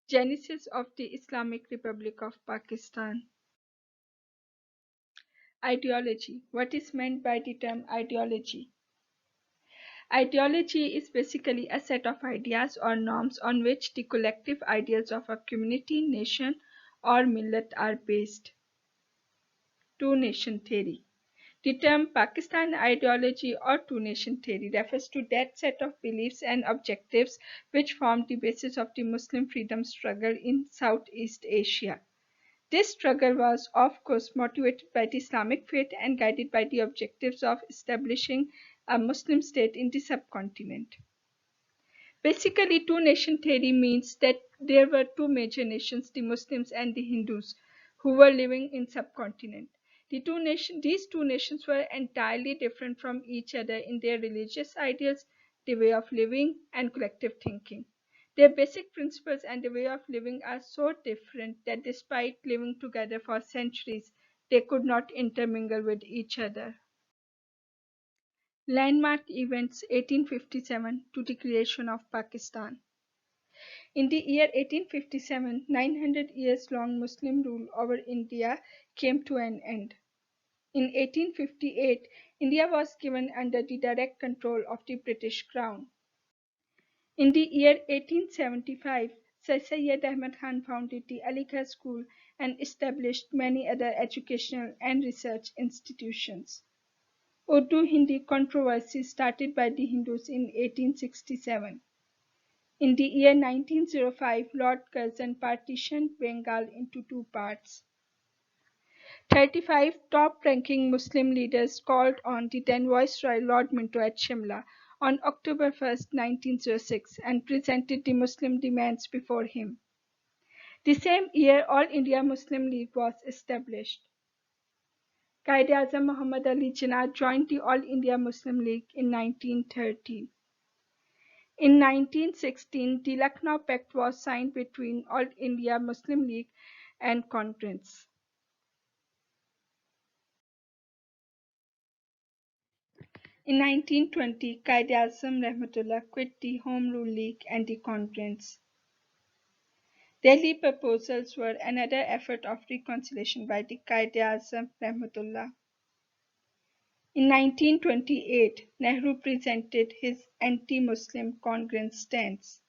Genesis of the Islamic Republic of Pakistan. Ideology. What is meant by the term ideology? Ideology is basically a set of ideas or norms on which the collective ideals of a community, nation, or millet are based. Two-nation theory. The term Pakistan ideology or two-nation theory refers to that set of beliefs and objectives which formed the basis of the Muslim freedom struggle in Southeast Asia. This struggle was, of course, motivated by the Islamic faith and guided by the objectives of establishing a Muslim state in the subcontinent. Basically, two-nation theory means that there were two major nations, the Muslims and the Hindus, who were living in subcontinent. These two nations were entirely different from each other in their religious ideals, the way of living, and collective thinking. Their basic principles and the way of living are so different that despite living together for centuries, they could not intermingle with each other. Landmark events 1857 to the creation of Pakistan. In the year 1857, 900 years long Muslim rule over India came to an end. In 1858, India was given under the direct control of the British Crown. In the year 1875, Sir Syed Ahmad Khan founded the Aligarh School and established many other educational and research institutions. Urdu-Hindi controversy started by the Hindus in 1867. In the year 1905, Lord Curzon partitioned Bengal into two parts. 35 top-ranking Muslim leaders called on the then Viceroy Lord Minto at Shimla on October 1, 1906, and presented the Muslim demands before him. The same year, All India Muslim League was established. Quaid-e-Azam Muhammad Ali Jinnah joined the All India Muslim League in 1913. In 1916, the Lucknow Pact was signed between All India Muslim League and Congress. In 1920, Quaid-e-Azam Rahmatullah quit the Home Rule League and the Congress. Delhi proposals were another effort of reconciliation by the Quaid-e-Azam Rahmatullah. In 1928, Nehru presented his anti-Muslim Congress stance.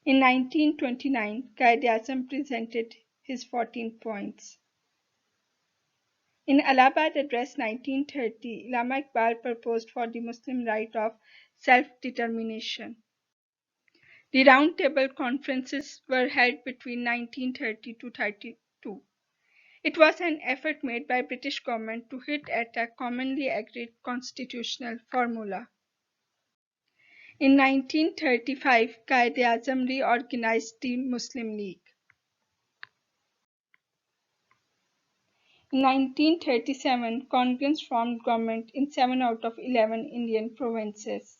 In 1929, Quaid-e-Azam presented his 14 points. In Allahabad Address 1930, Allama Iqbal proposed for the Muslim right of self-determination. The Round Table Conferences were held between 1930 to 32. It was an effort made by British government to hit at a commonly agreed constitutional formula. In 1935, Quaid-e-Azam reorganized the Muslim League. In 1937, Congress formed government in 7 out of 11 Indian provinces.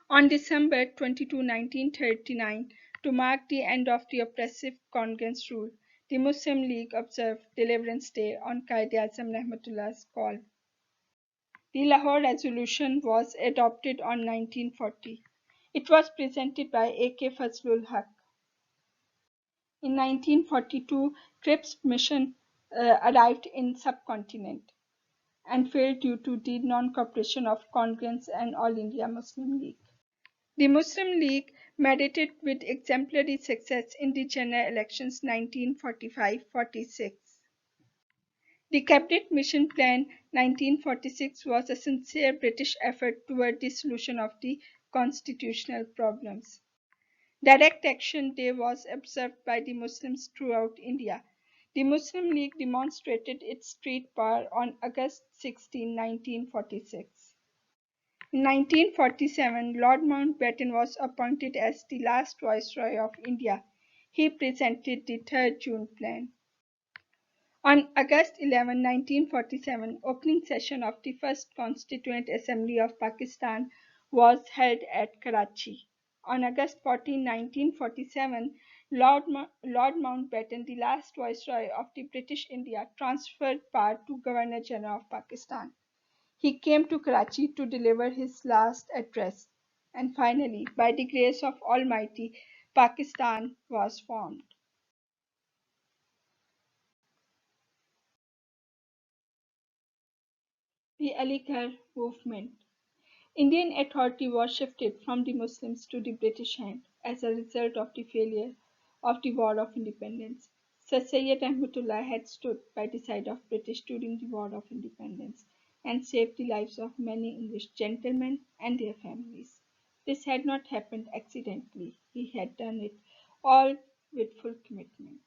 On December 22, 1939, to mark the end of the oppressive Congress rule, the Muslim League observed Deliverance Day on Quaid-e-Azam Rahmatullah's call. The Lahore Resolution was adopted on 1940. It was presented by A.K. Fazlul Haq. In 1942, Cripps mission arrived in subcontinent and failed due to the non-cooperation of Congress and All India Muslim League. The Muslim League made it with exemplary success in the general elections 1945-46. The Cabinet Mission Plan 1946 was a sincere British effort toward the solution of the constitutional problems. Direct Action Day was observed by the Muslims throughout India. The Muslim League demonstrated its street power on August 16, 1946. In 1947, Lord Mountbatten was appointed as the last Viceroy of India. He presented the 3rd June Plan. On August 11, 1947, opening session of the first Constituent Assembly of Pakistan was held at Karachi. On August 14, 1947, Lord Mountbatten, the last Viceroy of the British India, transferred power to Governor-General of Pakistan. He came to Karachi to deliver his last address. And finally, by the grace of Almighty, Pakistan was formed. The Aligarh Movement. Indian authority was shifted from the Muslims to the British hand as a result of the failure of the War of Independence. Sir Syed Ahmadullah had stood by the side of British during the War of Independence and saved the lives of many English gentlemen and their families. This had not happened accidentally. He had done it all with full commitment.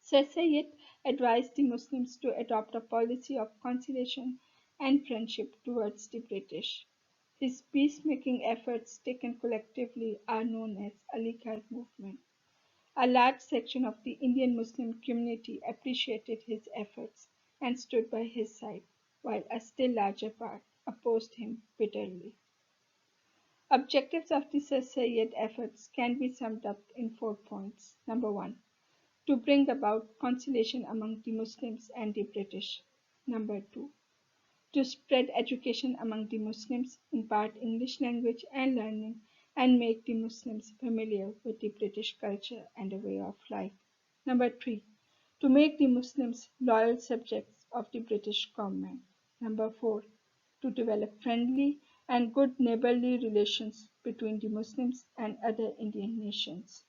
Sir Syed advised the Muslims to adopt a policy of conciliation and friendship towards the British. His peacemaking efforts, taken collectively, are known as Aligarh Movement. A large section of the Indian Muslim community appreciated his efforts and stood by his side, while a still larger part opposed him bitterly. Objectives of the Sir Syed efforts can be summed up in 4 points. Number one, to bring about conciliation among the Muslims and the British. Number two, to spread education among the Muslims, impart English language and learning, and make the Muslims familiar with the British culture and way of life. Number three, to make the Muslims loyal subjects of the British government. Number four, to develop friendly and good neighborly relations between the Muslims and other Indian nations.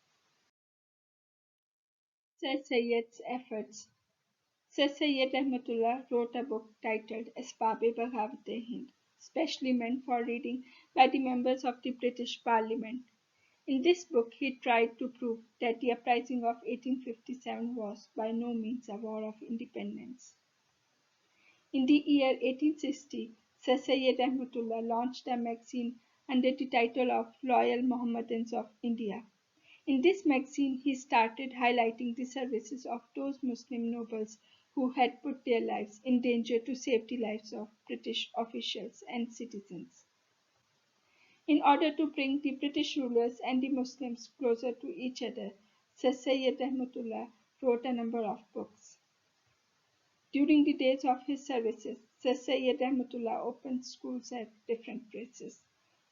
Sir Syed's efforts. Sir Syed Rahmatullah wrote a book titled Asbab-e Baghavat-e-Hind, specially meant for reading by the members of the British Parliament. In this book, he tried to prove that the uprising of 1857 was by no means a war of independence. In the year 1860, Sir Syed Rahmatullah launched a magazine under the title of Loyal Mohammedans of India. In this magazine, he started highlighting the services of those Muslim nobles who had put their lives in danger to save the lives of British officials and citizens. In order to bring the British rulers and the Muslims closer to each other, Sir Syed Rahmatullah wrote a number of books. During the days of his services, Sir Syed Rahmatullah opened schools at different places.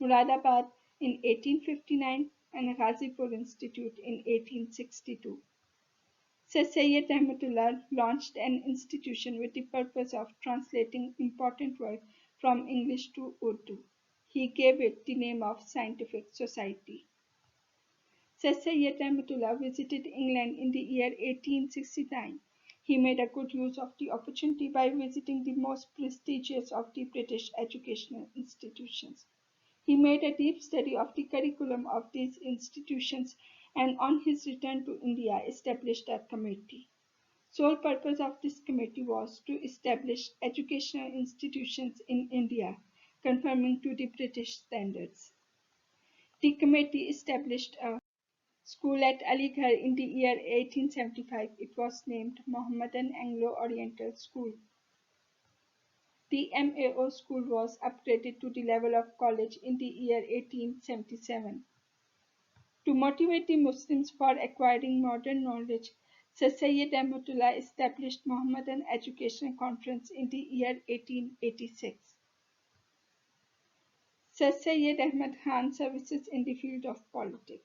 Muradabad in 1859 and Ghazipur Institute in 1862. Sir Syed Rahmatullah launched an institution with the purpose of translating important work from English to Urdu. He gave it the name of Scientific Society. Sir Syed Rahmatullah visited England in the year 1869. He made a good use of the opportunity by visiting the most prestigious of the British educational institutions. He made a deep study of the curriculum of these institutions and on his return to India established a committee. Sole purpose of this committee was to establish educational institutions in India conforming to the British standards. The committee established a school at Aligarh in the year 1875. It was named Mohammedan Anglo-Oriental School. The MAO school was upgraded to the level of college in the year 1877. To motivate the Muslims for acquiring modern knowledge, Sir Syed Ahmadullah established Mohammedan Education Conference in the year 1886. Sir Syed Ahmad Khan's services in the field of politics.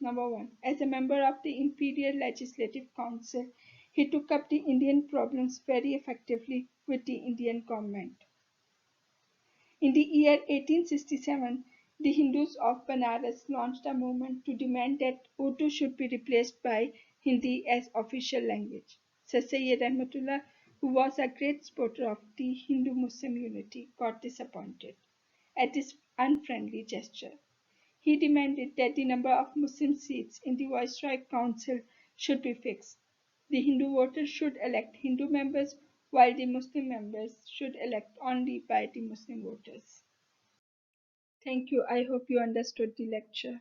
Number one, as a member of the Imperial Legislative Council, he took up the Indian problems very effectively with the Indian government. In the year 1867, the Hindus of Banaras launched a movement to demand that Urdu should be replaced by Hindi as official language. Sir Syed Rahmatullah, who was a great supporter of the Hindu-Muslim unity, got disappointed at this unfriendly gesture. He demanded that the number of Muslim seats in the Viceroy Council should be fixed. The Hindu voters should elect Hindu members, while the Muslim members should elect only by the Muslim voters. Thank you. I hope you understood the lecture.